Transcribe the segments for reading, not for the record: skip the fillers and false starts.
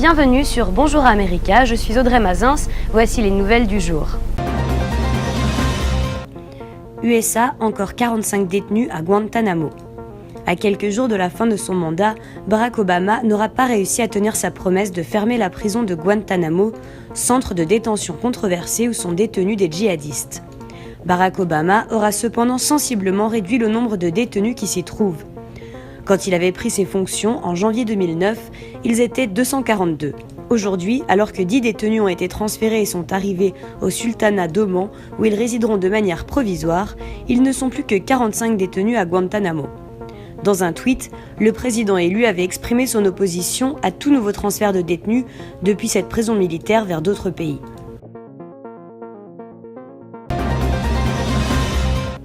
Bienvenue sur Bonjour America, je suis Audrey Mazins, voici les nouvelles du jour. USA, encore 45 détenus à Guantanamo. À quelques jours de la fin de son mandat, Barack Obama n'aura pas réussi à tenir sa promesse de fermer la prison de Guantanamo, centre de détention controversé où sont détenus des djihadistes. Barack Obama aura cependant sensiblement réduit le nombre de détenus qui s'y trouvent. Quand il avait pris ses fonctions en janvier 2009, ils étaient 242. Aujourd'hui, alors que 10 détenus ont été transférés et sont arrivés au sultanat d'Oman, où ils résideront de manière provisoire, ils ne sont plus que 45 détenus à Guantanamo. Dans un tweet, le président élu avait exprimé son opposition à tout nouveau transfert de détenus depuis cette prison militaire vers d'autres pays.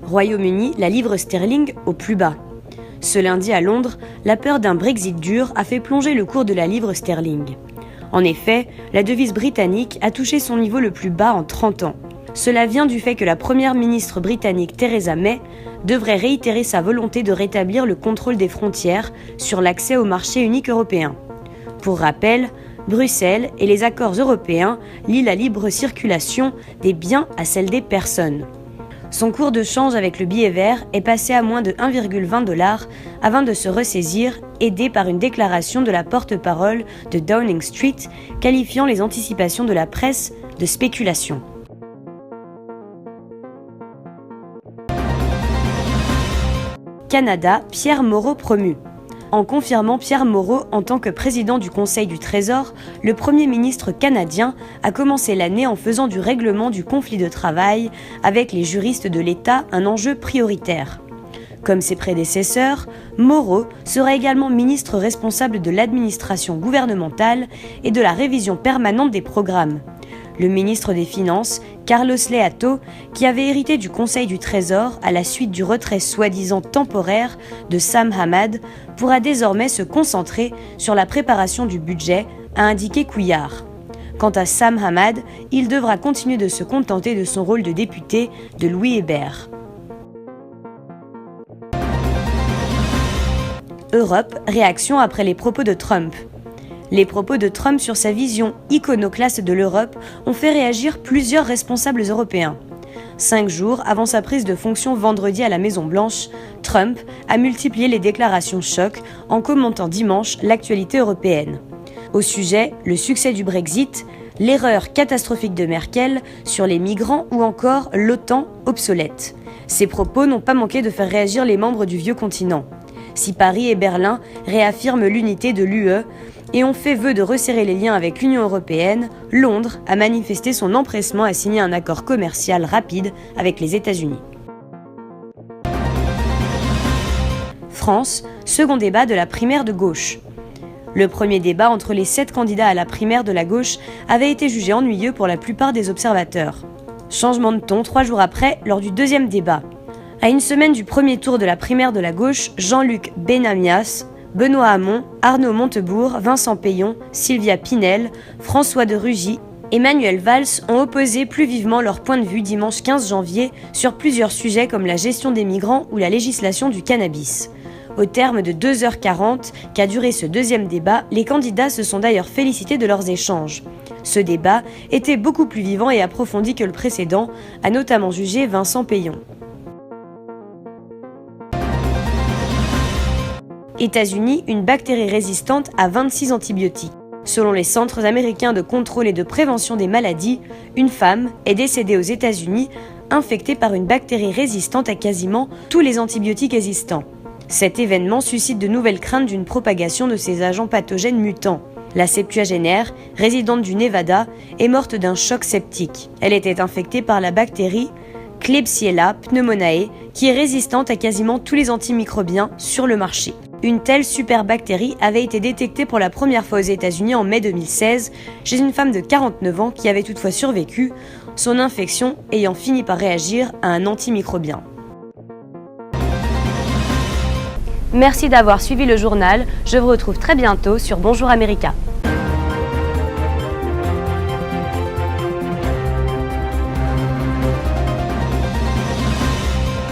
Royaume-Uni, la livre sterling au plus bas. Ce lundi à Londres, la peur d'un Brexit dur a fait plonger le cours de la livre sterling. En effet, la devise britannique a touché son niveau le plus bas en 30 ans. Cela vient du fait que la première ministre britannique Theresa May devrait réitérer sa volonté de rétablir le contrôle des frontières sur l'accès au marché unique européen. Pour rappel, Bruxelles et les accords européens lient la libre circulation des biens à celle des personnes. Son cours de change avec le billet vert est passé à moins de 1,20$ avant de se ressaisir, aidé par une déclaration de la porte-parole de Downing Street qualifiant les anticipations de la presse de spéculation. Canada, Pierre Moreau promu. En confirmant Pierre Moreau en tant que président du Conseil du Trésor, le Premier ministre canadien a commencé l'année en faisant du règlement du conflit de travail avec les juristes de l'État un enjeu prioritaire. Comme ses prédécesseurs, Moreau sera également ministre responsable de l'administration gouvernementale et de la révision permanente des programmes. Le ministre des Finances, Carlos Leato, qui avait hérité du Conseil du Trésor à la suite du retrait soi-disant temporaire de Sam Hamad, pourra désormais se concentrer sur la préparation du budget, a indiqué Couillard. Quant à Sam Hamad, il devra continuer de se contenter de son rôle de député de Louis Hébert. Europe, réaction après les propos de Trump. Les propos de Trump sur sa vision iconoclaste de l'Europe ont fait réagir plusieurs responsables européens. 5 jours avant sa prise de fonction vendredi à la Maison-Blanche, Trump a multiplié les déclarations choc en commentant dimanche l'actualité européenne. Au sujet, le succès du Brexit, l'erreur catastrophique de Merkel sur les migrants ou encore l'OTAN obsolète. Ces propos n'ont pas manqué de faire réagir les membres du vieux continent. Si Paris et Berlin réaffirment l'unité de l'UE et ont fait vœu de resserrer les liens avec l'Union européenne, Londres a manifesté son empressement à signer un accord commercial rapide avec les États-Unis. France, second débat de la primaire de gauche. Le premier débat entre les 7 candidats à la primaire de la gauche avait été jugé ennuyeux pour la plupart des observateurs. Changement de ton 3 jours après, lors du deuxième débat. À une semaine du premier tour de la primaire de la gauche, Jean-Luc Benamias, Benoît Hamon, Arnaud Montebourg, Vincent Peillon, Sylvia Pinel, François de Rugy et Manuel Valls ont opposé plus vivement leur point de vue dimanche 15 janvier sur plusieurs sujets comme la gestion des migrants ou la législation du cannabis. Au terme de 2h40 qu'a duré ce deuxième débat, les candidats se sont d'ailleurs félicités de leurs échanges. Ce débat était beaucoup plus vivant et approfondi que le précédent, a notamment jugé Vincent Peillon. États-Unis, une bactérie résistante à 26 antibiotiques. Selon les Centres américains de contrôle et de prévention des maladies, une femme est décédée aux États-Unis infectée par une bactérie résistante à quasiment tous les antibiotiques existants. Cet événement suscite de nouvelles craintes d'une propagation de ces agents pathogènes mutants. La septuagénaire, résidente du Nevada, est morte d'un choc septique. Elle était infectée par la bactérie Klebsiella pneumoniae, qui est résistante à quasiment tous les antimicrobiens sur le marché. Une telle superbactérie avait été détectée pour la première fois aux États-Unis en mai 2016 chez une femme de 49 ans qui avait toutefois survécu, son infection ayant fini par réagir à un antimicrobien. Merci d'avoir suivi le journal. Je vous retrouve très bientôt sur Bonjour America.